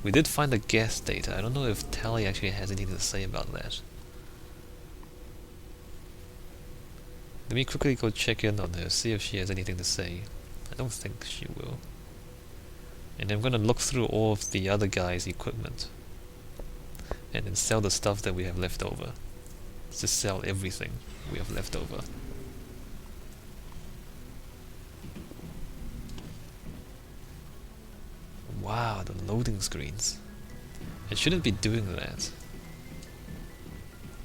We did find the gas data. I don't know if Tali actually has anything to say about that. Let me quickly go check in on her, see if she has anything to say. I don't think she will. And I'm gonna look through all of the other guys' equipment. And then sell the stuff that we have left over. Let's just sell everything we have left over. Wow, the loading screens. It shouldn't be doing that.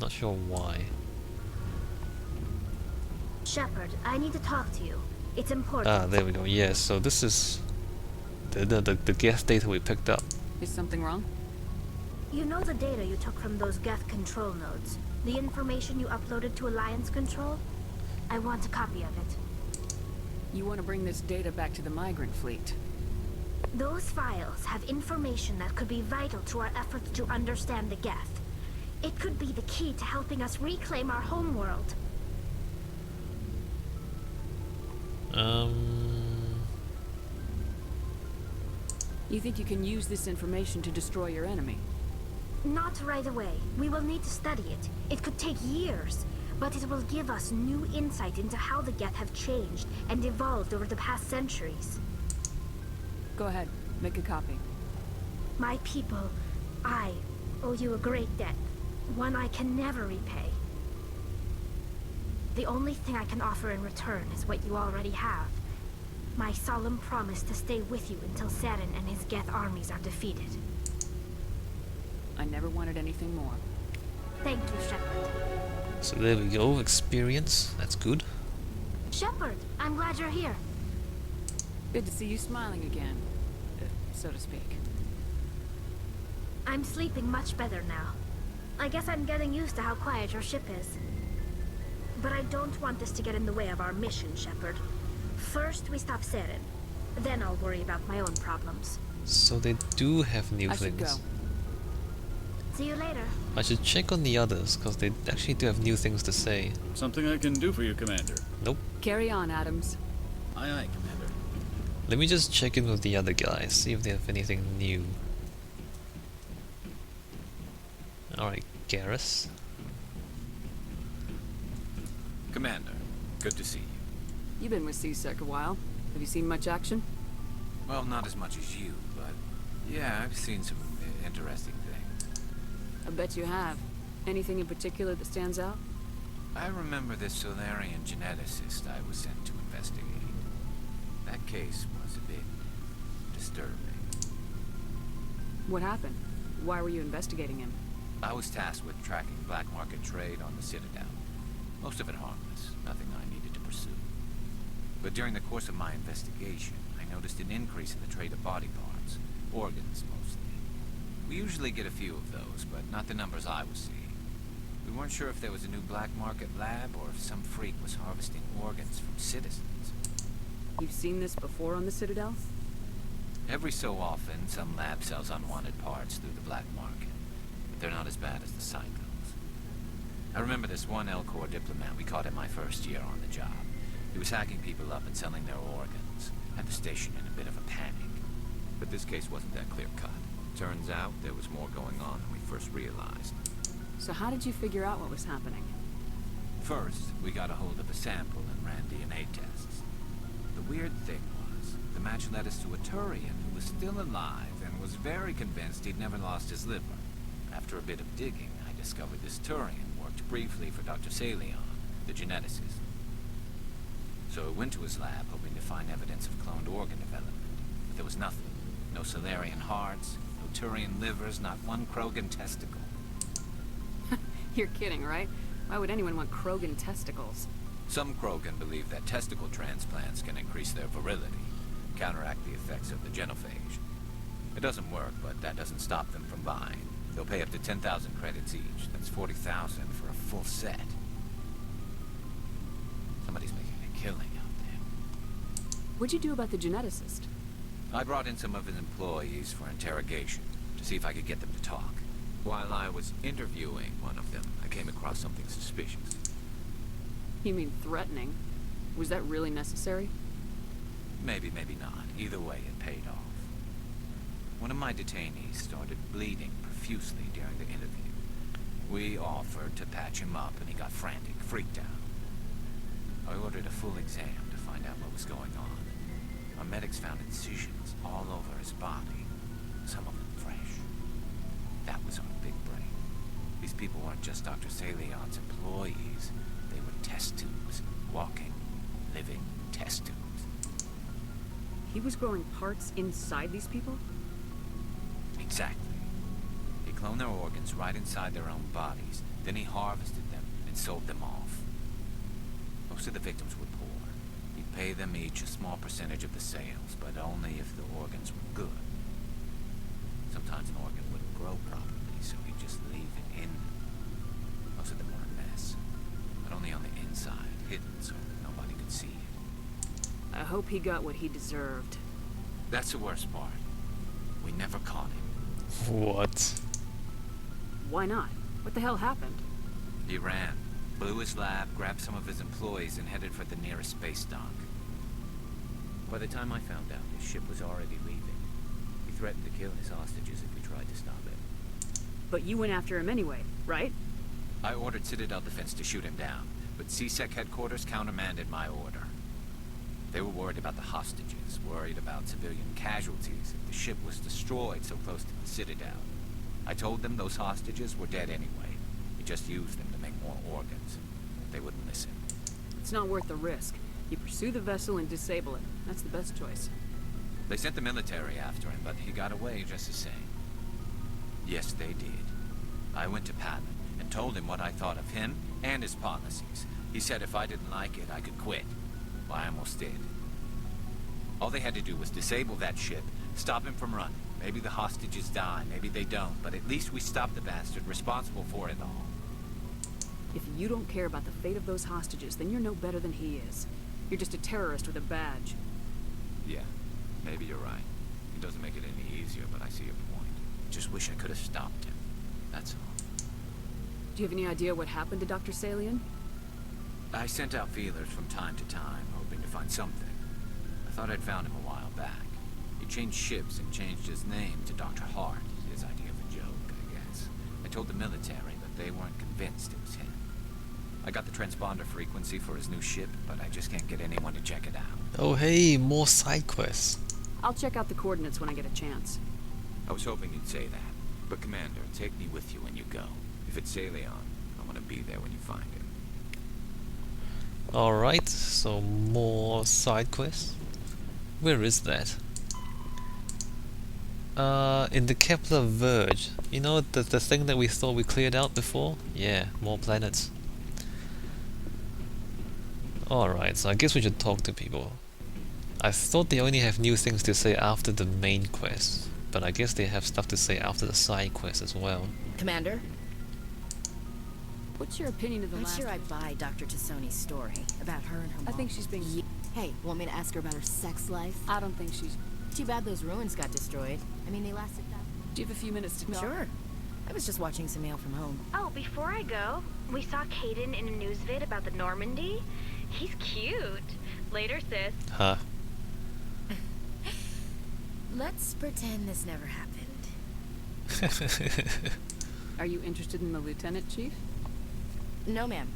Not sure why. Shepard, I need to talk to you. It's important. Ah, there we go. Yes, so this is the gas data we picked up. Is something wrong? You know the data you took from those Geth control nodes? The information you uploaded to Alliance Control? I want a copy of it. You want to bring this data back to the migrant fleet? Those files have information that could be vital to our efforts to understand the Geth. It could be the key to helping us reclaim our homeworld. You think you can use this information to destroy your enemy? Not right away. We will need to study it. It could take years, but it will give us new insight into how the Geth have changed and evolved over the past centuries. Go ahead, make a copy. My people, I owe you a great debt, one I can never repay. The only thing I can offer in return is what you already have. My solemn promise to stay with you until Saturn and his Geth armies are defeated. I never wanted anything more. Thank you, Shepard. So there we go, experience. That's good. Shepard, I'm glad you're here. Good to see you smiling again, so to speak. I'm sleeping much better now. I guess I'm getting used to how quiet your ship is. But I don't want this to get in the way of our mission, Shepard. First, we stop Saren. Then I'll worry about my own problems. So they do have new I should things. go. See you later. I should check on the others, because they actually do have new things to say. Something I can do for you, Commander. Nope. Carry on, Adams. Aye, aye, Commander. Let me just check in with the other guys, see if they have anything new. Alright, Garrus. Commander, good to see you. You've been with C-Sec a while. Have you seen much action? Well, not as much as you, but yeah, I've seen some interesting things. I bet you have. Anything in particular that stands out? I remember this Solarian geneticist I was sent to investigate. That case was a bit disturbing. What happened? Why were you investigating him? I was tasked with tracking black market trade on the Citadel. Most of it harmless, nothing I needed to pursue. But during the course of my investigation, I noticed an increase in the trade of body parts, organs mostly. We usually get a few of those, but not the numbers I was seeing. We weren't sure if there was a new black market lab or if some freak was harvesting organs from citizens. You've seen this before on the Citadel? Every so often, some lab sells unwanted parts through the black market, but they're not as bad as the cycles. I remember this one L-Corps diplomat we caught in my first year on the job. He was hacking people up and selling their organs. Had the station in a bit of a panic. But this case wasn't that clear-cut. Turns out there was more going on than we first realized. So how did you figure out what was happening? First, we got a hold of a sample and ran DNA tests. The weird thing was, the match led us to a Turian who was still alive and was very convinced he'd never lost his liver. After a bit of digging, I discovered this Turian worked briefly for Dr. Salion, the geneticist. So I went to his lab hoping to find evidence of cloned organ development. But there was nothing. No Solarian hearts, no Turian livers, not one Krogan testicle. You're kidding, right? Why would anyone want Krogan testicles? Some Krogan believe that testicle transplants can increase their virility, counteract the effects of the genophage. It doesn't work, but that doesn't stop them from buying. They'll pay up to 10,000 credits each. That's 40,000 for a full set. Somebody's making a killing out there. What'd you do about the geneticist? I brought in some of his employees for interrogation, to see if I could get them to talk. While I was interviewing one of them, I came across something suspicious. You mean threatening? Was that really necessary? Maybe, maybe not. Either way, it paid off. one of my detainees started bleeding profusely during the interview. We offered to patch him up, and he got frantic, freaked out. I ordered a full exam to find out what was going on. Our medics found incisions all over his body, some of them fresh. That was our big break. These people weren't just Dr. Salion's employees. They were test tubes, walking, living test tubes. He was growing parts inside these people? Exactly. He cloned their organs right inside their own bodies. Then he harvested them and sold them off. Most of the victims were poor. He'd pay them each a small percentage of the sales, but only if the organs were good. Sometimes an organ wouldn't grow properly, so he'd just leave it in. Most of them were a mess, but only on the inside, hidden so nobody could see it. I hope he got what he deserved. That's the worst part. We never caught him. What? Why not? What the hell happened? He ran, blew his lab, grabbed some of his employees, and headed for the nearest space dock. By the time I found out, his ship was already leaving. He threatened to kill his hostages if we tried to stop it. But you went after him anyway, right? I ordered Citadel Defense to shoot him down, but CSEC headquarters countermanded my order. They were worried about the hostages, worried about civilian casualties if the ship was destroyed so close to the Citadel. I told them those hostages were dead anyway. We just used them to make more organs. They wouldn't listen. It's not worth the risk. You pursue the vessel and disable it. That's the best choice. They sent the military after him, but he got away just the same. Yes, they did. I went to Patton and told him what I thought of him and his policies. He said if I didn't like it, I could quit. Well, I almost did. All they had to do was disable that ship, stop him from running. Maybe the hostages die, maybe they don't, but at least we stopped the bastard responsible for it all. If you don't care about the fate of those hostages, then you're no better than he is. You're just a terrorist with a badge. Yeah, maybe you're right. It doesn't make it any easier, but I see your point. Just wish I could have stopped him. That's all. Do you have any idea what happened to Dr. Salion? I sent out feelers from time to time, hoping to find something. I thought I'd found him a while back. He changed ships and changed his name to Dr. Hart, his idea of a joke, I guess. I told the military, but they weren't convinced it was him. I got the transponder frequency for his new ship, but I just can't get anyone to check it out. Oh hey, more side quests. I'll check out the coordinates when I get a chance. I was hoping you'd say that. But Commander, take me with you when you go. If it's Salion, I want to be there when you find him. Alright, so more side quests. Where is that? In the Kepler Verge. You know the thing that we thought we cleared out before? Yeah, more planets. Alright, so I guess we should talk to people. I thought they only have new things to say after the main quest, but I guess they have stuff to say after the side quest as well. Commander, What's your opinion of the I'm last... sure I buy Dr. Tassoni's story about her and her mom. I think she's being... Hey, want me to ask her about her sex life? I don't think she's... Too bad those ruins got destroyed. I mean, they lasted that... Do you have a few minutes to talk? Sure. I was just watching some mail from home. Oh, before I go, we saw Caden in a news vid about the Normandy. He's cute. Later, sis. Huh. Let's pretend this never happened. Are you interested in the lieutenant, Chief? No, ma'am.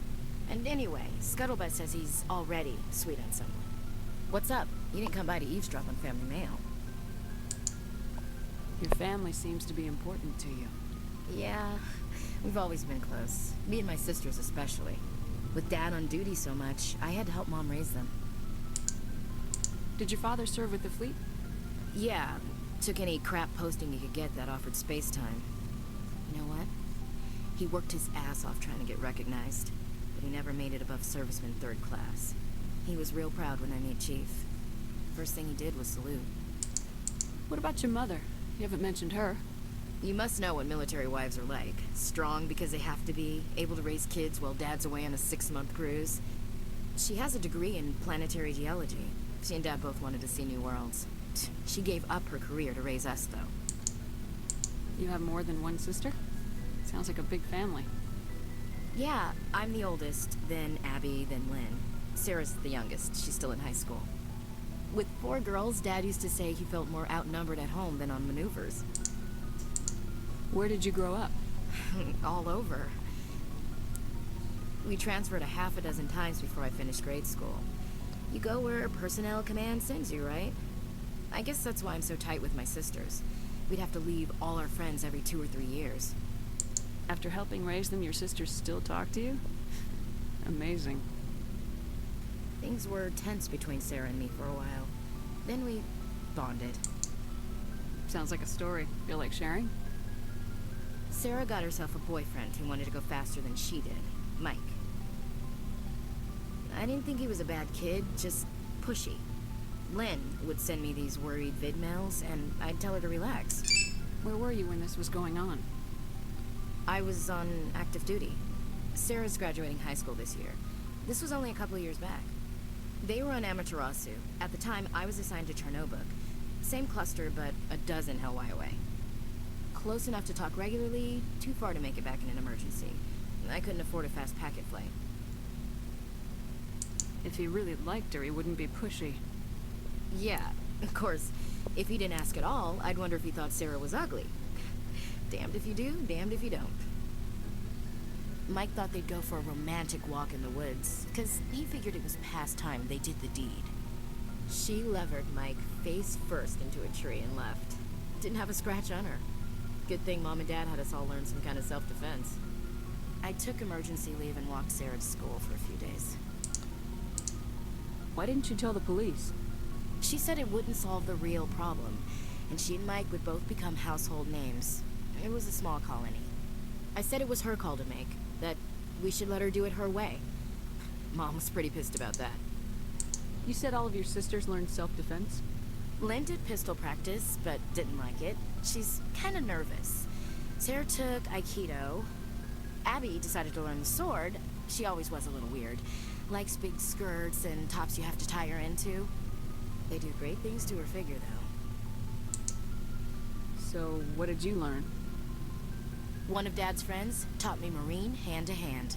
And anyway, Scuttlebutt says he's already sweet on someone. What's up? You didn't come by to eavesdrop on family mail. Your family seems to be important to you. Yeah, we've always been close. Me and my sisters especially. With Dad on duty so much, I had to help Mom raise them. Did your father serve with the fleet? Yeah, took any crap posting he could get that offered space time. You know what? He worked his ass off trying to get recognized, but he never made it above serviceman 3rd class. He was real proud when I made Chief. First thing he did was salute. What about your mother? You haven't mentioned her. You must know what military wives are like. Strong because they have to be, able to raise kids while Dad's away on a 6-month cruise. She has a degree in planetary geology. She and Dad both wanted to see new worlds. She gave up her career to raise us, though. You have more than one sister? Sounds like a big family. Yeah, I'm the oldest, then Abby, then Lynn. Sarah's the youngest. She's still in high school. With 4 girls, Dad used to say he felt more outnumbered at home than on maneuvers. Where did you grow up? All over. We transferred a half a dozen times before I finished grade school. You go where personnel command sends you, right? I guess that's why I'm so tight with my sisters. We'd have to leave all our friends every 2 or 3 years. After helping raise them, your sisters still talk to you? Amazing. Things were tense between Sarah and me for a while. Then we bonded. Sounds like a story. Feel like sharing? Sarah got herself a boyfriend who wanted to go faster than she did, Mike. I didn't think he was a bad kid, just pushy. Lynn would send me these worried vid mails, and I'd tell her to relax. Where were you when this was going on? I was on active duty. Sarah's graduating high school this year. This was only a couple of years back. They were on Amaterasu. At the time, I was assigned to Chernobog. Same cluster, but a dozen Hellwire away. Close enough to talk regularly, too far to make it back in an emergency. I couldn't afford a fast packet flight. If he really liked her, he wouldn't be pushy. Yeah, of course. If he didn't ask at all, I'd wonder if he thought Sarah was ugly. Damned if you do, damned if you don't. Mike thought they'd go for a romantic walk in the woods, because he figured it was past time they did the deed. She levered Mike face first into a tree and left. Didn't have a scratch on her. Good thing Mom and Dad had us all learn some kind of self-defense. I took emergency leave and walked Sarah to school for a few days. Why didn't you tell the police? She said it wouldn't solve the real problem, and she and Mike would both become household names. It was a small colony. I said it was her call to make, that we should let her do it her way. Mom was pretty pissed about that. You said all of your sisters learned self-defense? Lynn did pistol practice, but didn't like it. She's kind of nervous. Sarah took Aikido. Abby decided to learn the sword. She always was a little weird. Likes big skirts and tops you have to tie her into. They do great things to her figure, though. So, what did you learn? One of Dad's friends taught me Marine hand-to-hand.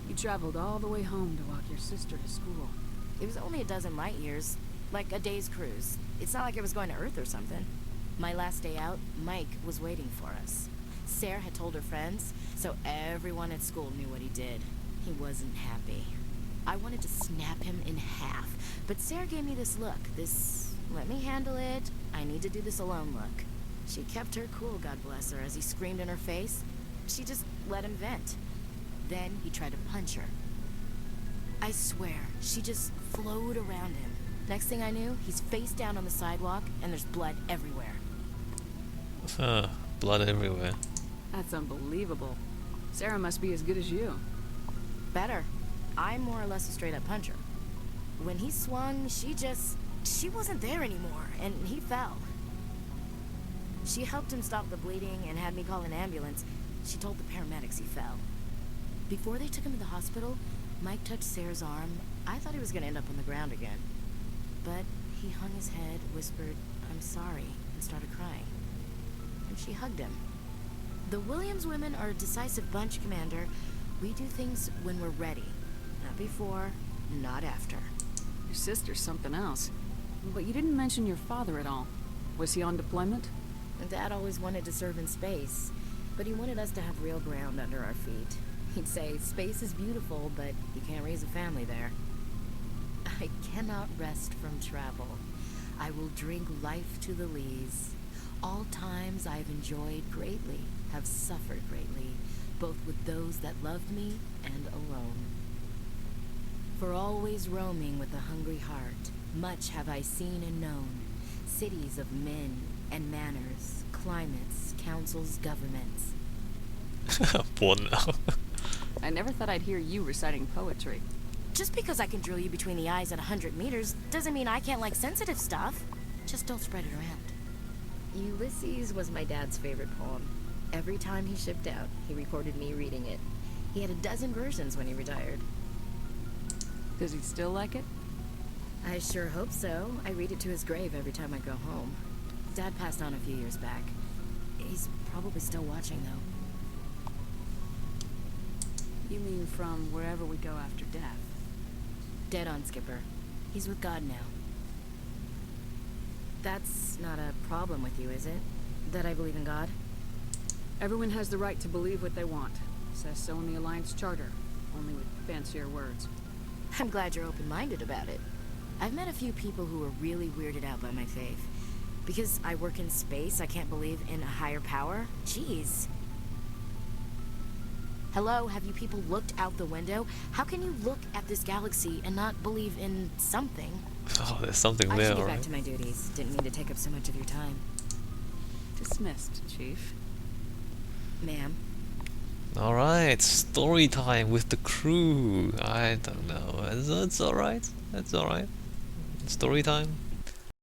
You traveled all the way home to walk your sister to school. It was only a dozen light years, like a day's cruise. It's not like I was going to Earth or something. My last day out, Mike was waiting for us. Sarah had told her friends, so everyone at school knew what he did. He wasn't happy. I wanted to snap him in half, but Sarah gave me this look, this let me handle it, I need to do this alone look. She kept her cool, God bless her, as he screamed in her face. She just let him vent. Then he tried to punch her. I swear, she just flowed around him. Next thing I knew, he's face down on the sidewalk, and there's blood everywhere. Blood everywhere. That's unbelievable. Sarah must be as good as you. Better. I'm more or less a straight-up puncher. When he swung, she wasn't there anymore, and he fell. She helped him stop the bleeding and had me call an ambulance. She told the paramedics he fell. Before they took him to the hospital, Mike touched Sarah's arm. I thought he was going to end up on the ground again. But he hung his head, whispered, "I'm sorry," and started crying. And she hugged him. The Williams women are a decisive bunch, Commander. We do things when we're ready. Not before, not after. Your sister's something else. But you didn't mention your father at all. Was he on deployment? Dad always wanted to serve in space, but he wanted us to have real ground under our feet. He'd say, space is beautiful, but you can't raise a family there. I cannot rest from travel. I will drink life to the lees. All times I have enjoyed greatly, have suffered greatly, both with those that loved me and alone. For always roaming with a hungry heart, much have I seen and known, cities of men and manners, climates, councils, governments. Born now. I never thought I'd hear you reciting poetry. Just because I can drill you between the eyes at 100 meters doesn't mean I can't like sensitive stuff. Just don't spread it around. Ulysses was my dad's favorite poem. Every time he shipped out, he recorded me reading it. He had a dozen versions when he retired. Does he still like it? I sure hope so. I read it to his grave every time I go home. Dad passed on a few years back. He's probably still watching, though. You mean from wherever we go after death? Dead on, Skipper. He's with God now. That's not a problem with you, is it? That I believe in God? Everyone has the right to believe what they want. Says so in the Alliance Charter, only with fancier words. I'm glad you're open-minded about it. I've met a few people who are really weirded out by my faith. Because I work in space, I can't believe in a higher power? Jeez. Hello, have you people looked out the window? How can you look at this galaxy and not believe in something? Oh, there's something I there, should get back alright. to my duties. Didn't mean to take up so much of your time. Dismissed, Chief. Ma'am. Alright, story time with the crew. I don't know. It's alright. It's alright. Story time.